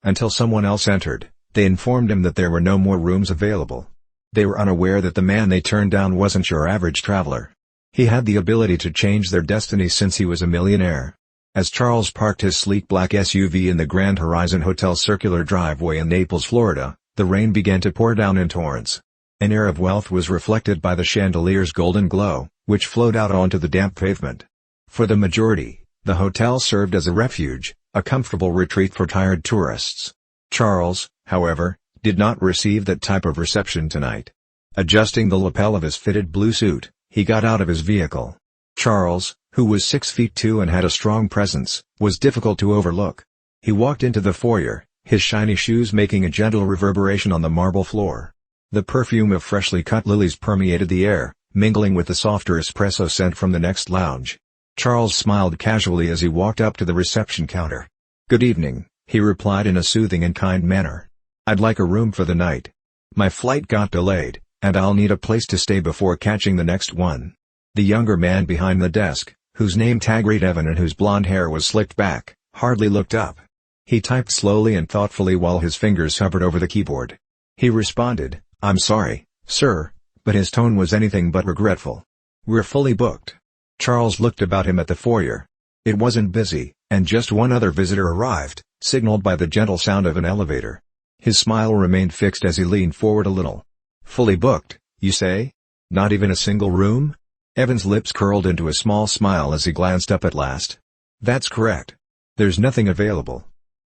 Until someone else entered, they informed him that there were no more rooms available. They were unaware that the man they turned down wasn't your average traveler. He had the ability to change their destiny since he was a millionaire. As Charles parked his sleek black SUV in the Grand Horizon Hotel's circular driveway in Naples, Florida, the rain began to pour down in torrents. An air of wealth was reflected by the chandelier's golden glow, which flowed out onto the damp pavement. For the majority, the hotel served as a refuge, a comfortable retreat for tired tourists. Charles, however, did not receive that type of reception tonight. Adjusting the lapel of his fitted blue suit, he got out of his vehicle. Charles, who was 6'2" and had a strong presence, was difficult to overlook. He walked into the foyer, his shiny shoes making a gentle reverberation on the marble floor. The perfume of freshly cut lilies permeated the air, mingling with the softer espresso scent from the next lounge. Charles smiled casually as he walked up to the reception counter. "Good evening," he replied in a soothing and kind manner. "I'd like a room for the night. My flight got delayed, and I'll need a place to stay before catching the next one." The younger man behind the desk, whose name tag read Evan and whose blonde hair was slicked back, hardly looked up. He typed slowly and thoughtfully while his fingers hovered over the keyboard. He responded, "I'm sorry, sir," but his tone was anything but regretful. "We're fully booked." Charles looked about him at the foyer. It wasn't busy, and just one other visitor arrived, signaled by the gentle sound of an elevator. His smile remained fixed as he leaned forward a little. "Fully booked, you say? Not even a single room?" Evan's lips curled into a small smile as he glanced up at last. "That's correct. There's nothing available."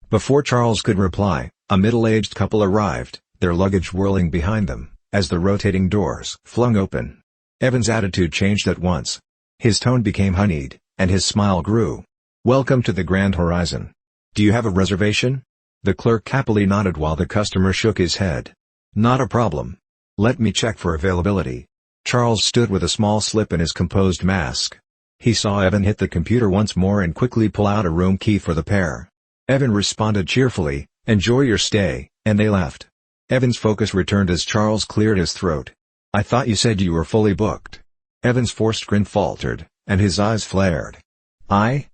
Before Charles could reply, a middle-aged couple arrived, their luggage whirling behind them, as the rotating doors flung open. Evan's attitude changed at once. His tone became honeyed, and his smile grew. "Welcome to the Grand Horizon. Do you have a reservation?" The clerk happily nodded while the customer shook his head. "Not a problem. Let me check for availability." Charles stood with a small slip in his composed mask. He saw Evan hit the computer once more and quickly pull out a room key for the pair. Evan responded cheerfully, "Enjoy your stay," and they left. Evan's focus returned as Charles cleared his throat. "I thought you said you were fully booked." Evan's forced grin faltered, and his eyes flared. "I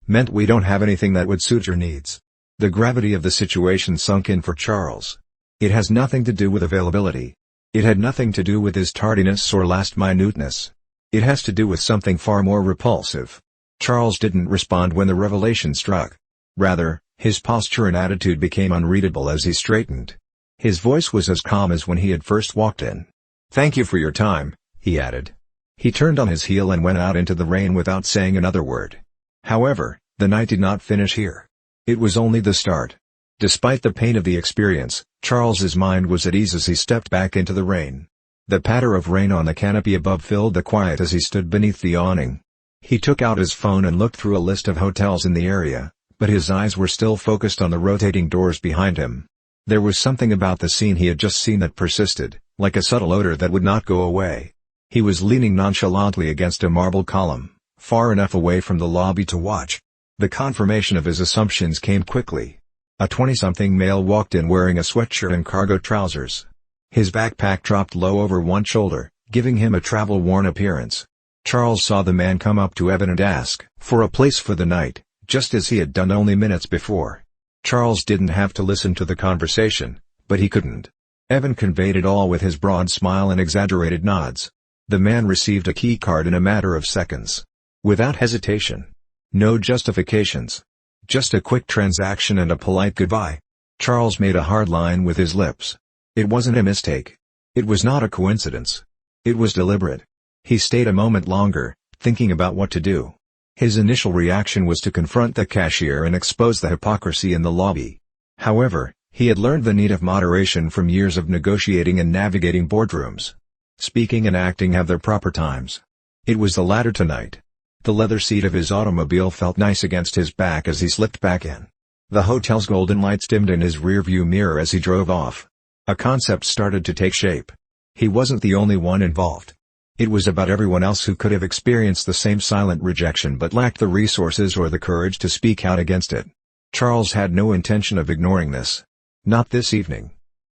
meant we don't have anything that would suit your needs." The gravity of the situation sunk in for Charles. It has nothing to do with availability. It had nothing to do with his tardiness or last-minuteness. It has to do with something far more repulsive. Charles didn't respond when the revelation struck. Rather, his posture and attitude became unreadable as he straightened. His voice was as calm as when he had first walked in. "Thank you for your time," he added. He turned on his heel and went out into the rain without saying another word. However, the night did not finish here. It was only the start. Despite the pain of the experience, Charles's mind was at ease as he stepped back into the rain. The patter of rain on the canopy above filled the quiet as he stood beneath the awning. He took out his phone and looked through a list of hotels in the area, but his eyes were still focused on the rotating doors behind him. There was something about the scene he had just seen that persisted, like a subtle odor that would not go away. He was leaning nonchalantly against a marble column, far enough away from the lobby to watch. The confirmation of his assumptions came quickly. A 20-something male walked in wearing a sweatshirt and cargo trousers. His backpack dropped low over one shoulder, giving him a travel-worn appearance. Charles saw the man come up to Evan and ask for a place for the night, just as he had done only minutes before. Charles didn't have to listen to the conversation, but he couldn't. Evan conveyed it all with his broad smile and exaggerated nods. The man received a key card in a matter of seconds. Without hesitation. No justifications. Just a quick transaction and a polite goodbye. Charles made a hard line with his lips. It wasn't a mistake. It was not a coincidence. It was deliberate. He stayed a moment longer, thinking about what to do. His initial reaction was to confront the cashier and expose the hypocrisy in the lobby. However, he had learned the need of moderation from years of negotiating and navigating boardrooms. Speaking and acting have their proper times. It was the latter tonight. The leather seat of his automobile felt nice against his back as he slipped back in. The hotel's golden lights dimmed in his rearview mirror as he drove off. A concept started to take shape. He wasn't the only one involved. It was about everyone else who could have experienced the same silent rejection but lacked the resources or the courage to speak out against it. Charles had no intention of ignoring this. Not this evening.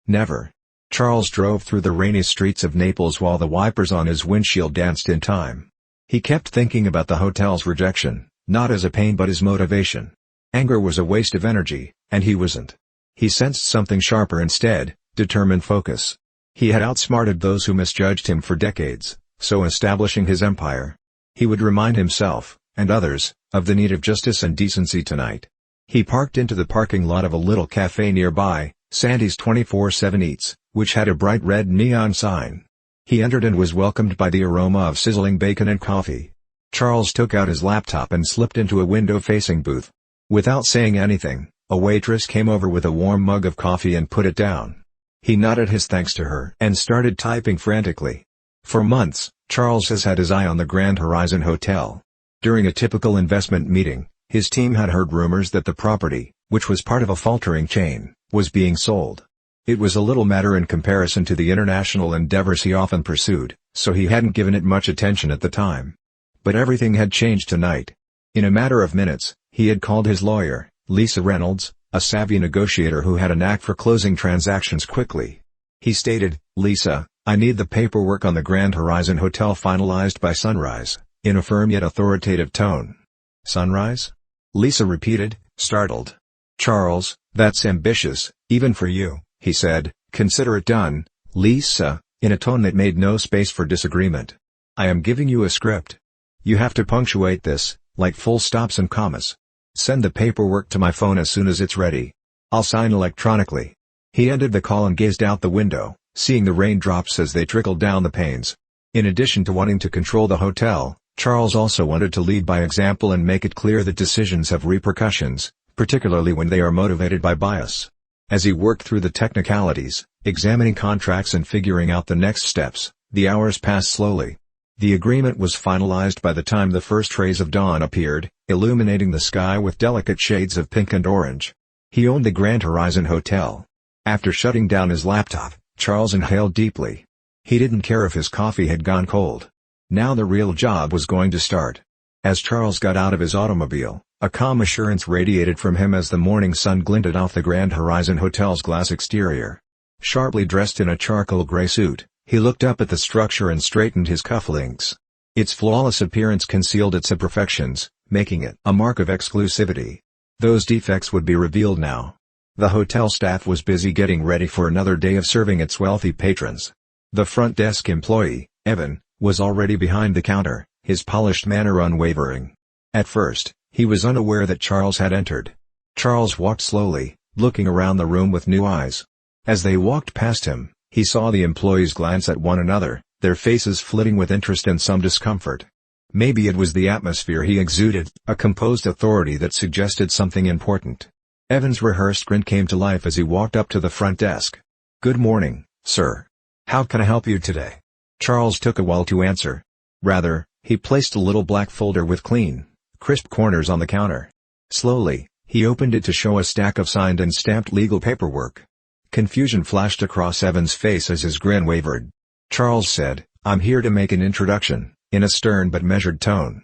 Never. Charles drove through the rainy streets of Naples while the wipers on his windshield danced in time. He kept thinking about the hotel's rejection, not as a pain but as motivation. Anger was a waste of energy, and he wasn't He sensed something sharper instead, determined focus. He had outsmarted those who misjudged him for decades, so establishing his empire. He would remind himself, and others, of the need of justice and decency tonight. He parked into the parking lot of a little cafe nearby, Sandy's 24/7 Eats, which had a bright red neon sign. He entered and was welcomed by the aroma of sizzling bacon and coffee. Charles took out his laptop and slipped into a window-facing booth. Without saying anything, a waitress came over with a warm mug of coffee and put it down. He nodded his thanks to her and started typing frantically. For months, Charles has had his eye on the Grand Horizon Hotel. During a typical investment meeting, his team had heard rumors that the property, which was part of a faltering chain, was being sold. It was a little matter in comparison to the international endeavors he often pursued, so he hadn't given it much attention at the time. But everything had changed tonight. In a matter of minutes, he had called his lawyer, Lisa Reynolds, a savvy negotiator who had a knack for closing transactions quickly. He stated, "Lisa, I need the paperwork on the Grand Horizon Hotel finalized by sunrise," in a firm yet authoritative tone. "Sunrise?" Lisa repeated, startled. "Charles, that's ambitious, even for you," he said. "Consider it done, Lisa," in a tone that made no space for disagreement. "I am giving you a script. You have to punctuate this, like full stops and commas. Send the paperwork to my phone as soon as it's ready. I'll sign electronically." He ended the call and gazed out the window, seeing the raindrops as they trickled down the panes. In addition to wanting to control the hotel, Charles also wanted to lead by example and make it clear that decisions have repercussions, particularly when they are motivated by bias. As he worked through the technicalities, examining contracts and figuring out the next steps, the hours passed slowly. The agreement was finalized by the time the first rays of dawn appeared, illuminating the sky with delicate shades of pink and orange. He owned the Grand Horizon Hotel. After shutting down his laptop, Charles inhaled deeply. He didn't care if his coffee had gone cold. Now the real job was going to start. As Charles got out of his automobile, a calm assurance radiated from him as the morning sun glinted off the Grand Horizon Hotel's glass exterior. Sharply dressed in a charcoal gray suit, he looked up at the structure and straightened his cufflinks. Its flawless appearance concealed its imperfections, making it a mark of exclusivity. Those defects would be revealed now. The hotel staff was busy getting ready for another day of serving its wealthy patrons. The front desk employee, Evan, was already behind the counter, his polished manner unwavering. At first, he was unaware that Charles had entered. Charles walked slowly, looking around the room with new eyes. As they walked past him, he saw the employees glance at one another, their faces flitting with interest and some discomfort. Maybe it was the atmosphere he exuded, a composed authority that suggested something important. Evan's rehearsed grin came to life as he walked up to the front desk. "Good morning, sir. How can I help you today?" Charles took a while to answer. Rather, he placed a little black folder with clean, crisp corners on the counter. Slowly, he opened it to show a stack of signed and stamped legal paperwork. Confusion flashed across Evan's face as his grin wavered. Charles said, "I'm here to make an introduction," in a stern but measured tone.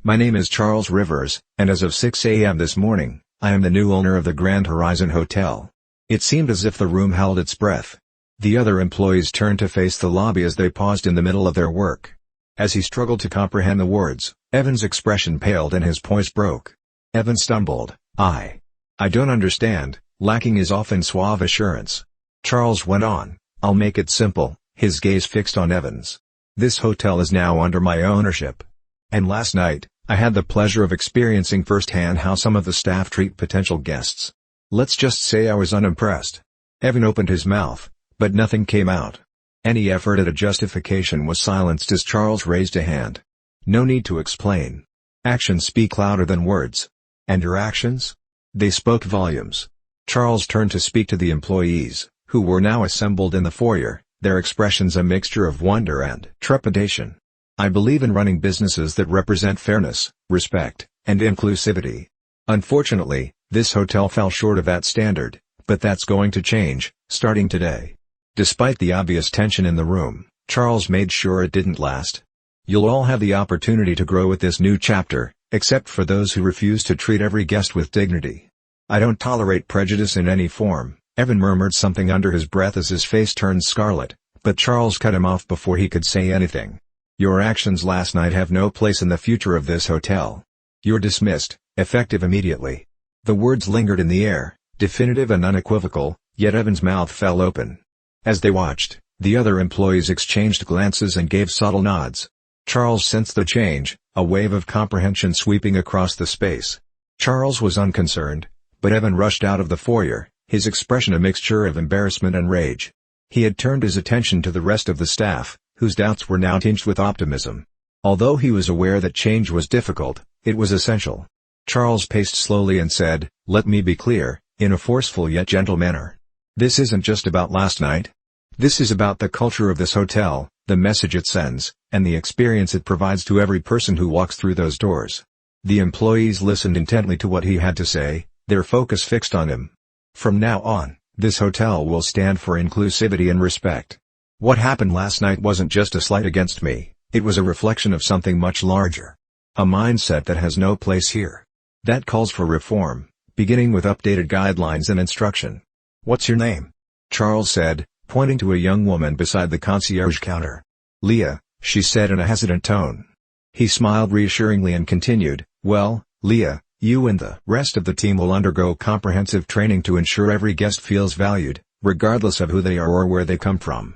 "My name is Charles Rivers, and as of 6 a.m. this morning, I am the new owner of the Grand Horizon Hotel." It seemed as if the room held its breath. The other employees turned to face the lobby as they paused in the middle of their work. As he struggled to comprehend the words, Evan's expression paled and his poise broke. Evan stumbled, I don't understand," lacking his often suave assurance. Charles went on, "I'll make it simple," his gaze fixed on Evan's. "This hotel is now under my ownership. And last night, I had the pleasure of experiencing firsthand how some of the staff treat potential guests. Let's just say I was unimpressed." Evan opened his mouth, but nothing came out. Any effort at a justification was silenced as Charles raised a hand. "No need to explain. Actions speak louder than words." "And your actions?" "They spoke volumes." Charles turned to speak to the employees, who were now assembled in the foyer, their expressions a mixture of wonder and trepidation. "I believe in running businesses that represent fairness, respect, and inclusivity. Unfortunately, this hotel fell short of that standard, but that's going to change, starting today." Despite the obvious tension in the room, Charles made sure it didn't last. "You'll all have the opportunity to grow with this new chapter, except for those who refuse to treat every guest with dignity. I don't tolerate prejudice in any form." Evan murmured something under his breath as his face turned scarlet, but Charles cut him off before he could say anything. "Your actions last night have no place in the future of this hotel. You're dismissed, effective immediately." The words lingered in the air, definitive and unequivocal, yet Evan's mouth fell open. As they watched, the other employees exchanged glances and gave subtle nods. Charles sensed the change, a wave of comprehension sweeping across the space. Charles was unconcerned, but Evan rushed out of the foyer, his expression a mixture of embarrassment and rage. He had turned his attention to the rest of the staff, whose doubts were now tinged with optimism. Although he was aware that change was difficult, it was essential. Charles paced slowly and said, "Let me be clear," in a forceful yet gentle manner. "This isn't just about last night. This is about the culture of this hotel, the message it sends, and the experience it provides to every person who walks through those doors." The employees listened intently to what he had to say, their focus fixed on him. "From now on, this hotel will stand for inclusivity and respect. What happened last night wasn't just a slight against me, it was a reflection of something much larger. A mindset that has no place here. That calls for reform, beginning with updated guidelines and instruction." "What's your name?" Charles said, pointing to a young woman beside the concierge counter. "Leah," she said in a hesitant tone. He smiled reassuringly and continued, "Well, Leah, you and the rest of the team will undergo comprehensive training to ensure every guest feels valued, regardless of who they are or where they come from."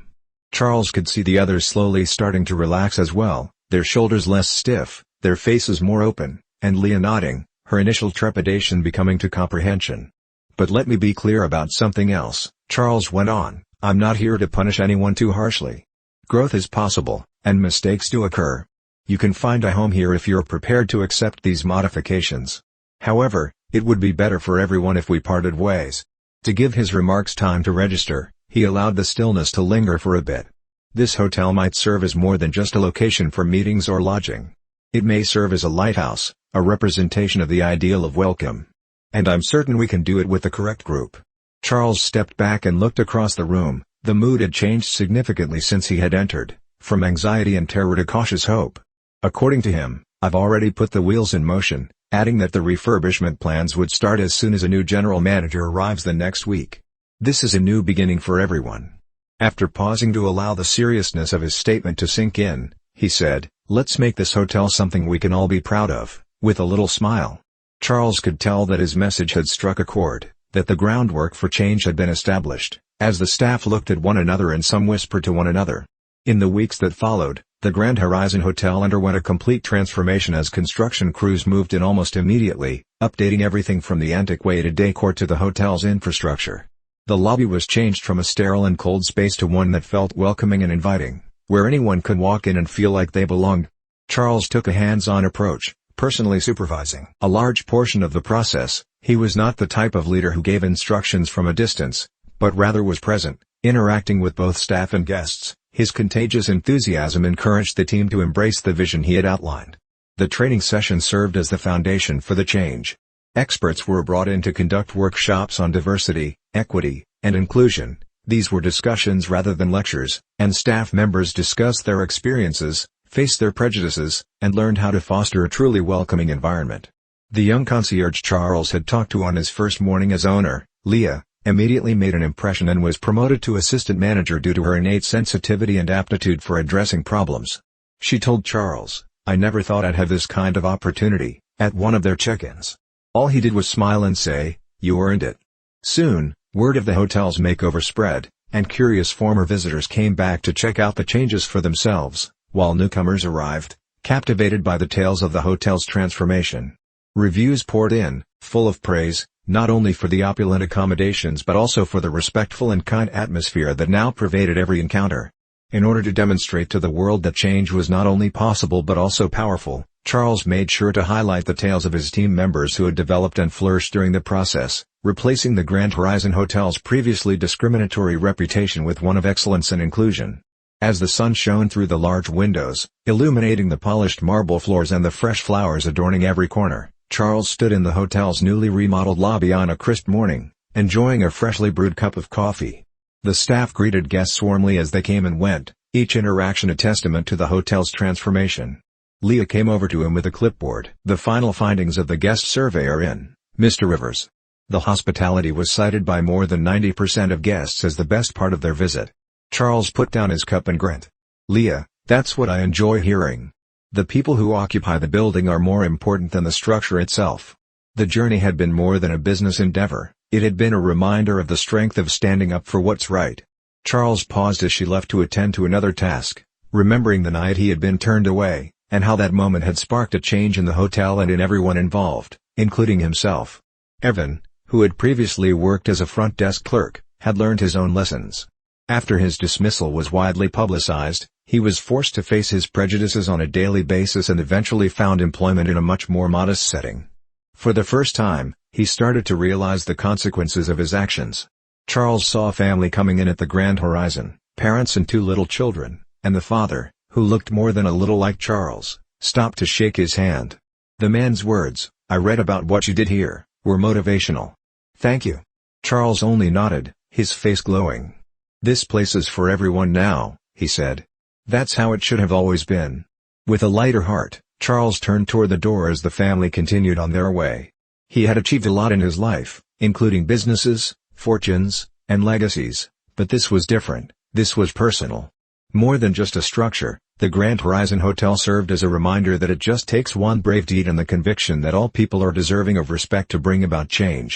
Charles could see the others slowly starting to relax as well, their shoulders less stiff, their faces more open, and Leah nodding, her initial trepidation becoming to comprehension. "But let me be clear about something else," Charles went on, "I'm not here to punish anyone too harshly. Growth is possible, and mistakes do occur. You can find a home here if you're prepared to accept these modifications. However, it would be better for everyone if we parted ways." To give his remarks time to register, he allowed the stillness to linger for a bit. "This hotel might serve as more than just a location for meetings or lodging. It may serve as a lighthouse, a representation of the ideal of welcome. And I'm certain we can do it with the correct group." Charles stepped back and looked across the room. The mood had changed significantly since he had entered, from anxiety and terror to cautious hope. According to him, "I've already put the wheels in motion," adding that the refurbishment plans would start as soon as a new general manager arrives the next week. "This is a new beginning for everyone." After pausing to allow the seriousness of his statement to sink in, he said, "Let's make this hotel something we can all be proud of," with a little smile. Charles could tell that his message had struck a chord, that the groundwork for change had been established, as the staff looked at one another and some whispered to one another. In the weeks that followed, the Grand Horizon Hotel underwent a complete transformation as construction crews moved in almost immediately, updating everything from the antiquated decor to the hotel's infrastructure. The lobby was changed from a sterile and cold space to one that felt welcoming and inviting, where anyone could walk in and feel like they belonged. Charles took a hands-on approach, personally supervising a large portion of the process. He was not the type of leader who gave instructions from a distance, but rather was present, interacting with both staff and guests. His contagious enthusiasm encouraged the team to embrace the vision he had outlined. The training session served as the foundation for the change. Experts were brought in to conduct workshops on diversity, equity, and inclusion. These were discussions rather than lectures, and staff members discussed their experiences, faced their prejudices, and learned how to foster a truly welcoming environment. The young concierge Charles had talked to on his first morning as owner, Leah, immediately made an impression and was promoted to assistant manager due to her innate sensitivity and aptitude for addressing problems. She told Charles, "I never thought I'd have this kind of opportunity," at one of their check-ins. All he did was smile and say, "You earned it." Soon, word of the hotel's makeover spread, and curious former visitors came back to check out the changes for themselves, while newcomers arrived, captivated by the tales of the hotel's transformation. Reviews poured in, full of praise, not only for the opulent accommodations but also for the respectful and kind atmosphere that now pervaded every encounter. In order to demonstrate to the world that change was not only possible but also powerful, Charles made sure to highlight the tales of his team members who had developed and flourished during the process, replacing the Grand Horizon Hotel's previously discriminatory reputation with one of excellence and inclusion. As the sun shone through the large windows, illuminating the polished marble floors and the fresh flowers adorning every corner, Charles stood in the hotel's newly remodeled lobby on a crisp morning, enjoying a freshly brewed cup of coffee. The staff greeted guests warmly as they came and went, each interaction a testament to the hotel's transformation. Leah came over to him with a clipboard. "The final findings of the guest survey are in, Mr. Rivers." The hospitality was cited by more than 90% of guests as the best part of their visit. Charles put down his cup and grinned. "Leah, that's what I enjoy hearing. The people who occupy the building are more important than the structure itself." The journey had been more than a business endeavor, It had been a reminder of the strength of standing up for what's right. Charles paused as she left to attend to another task, remembering the night he had been turned away, and how that moment had sparked a change in the hotel and in everyone involved, including himself. Evan, who had previously worked as a front desk clerk, had learned his own lessons. After his dismissal was widely publicized, he was forced to face his prejudices on a daily basis and eventually found employment in a much more modest setting. For the first time, he started to realize the consequences of his actions. Charles saw family coming in at the Grand Horizon, parents and 2 little children, and the father, who looked more than a little like Charles, stopped to shake his hand. The man's words, "I read about what you did here," were motivational. "Thank you." Charles only nodded, his face glowing. "This place is for everyone now," he said. "That's how it should have always been." With a lighter heart, Charles turned toward the door as the family continued on their way. He had achieved a lot in his life, including businesses, fortunes, and legacies, but this was different. This was personal. More than just a structure, the Grand Horizon Hotel served as a reminder that it just takes one brave deed and the conviction that all people are deserving of respect to bring about change.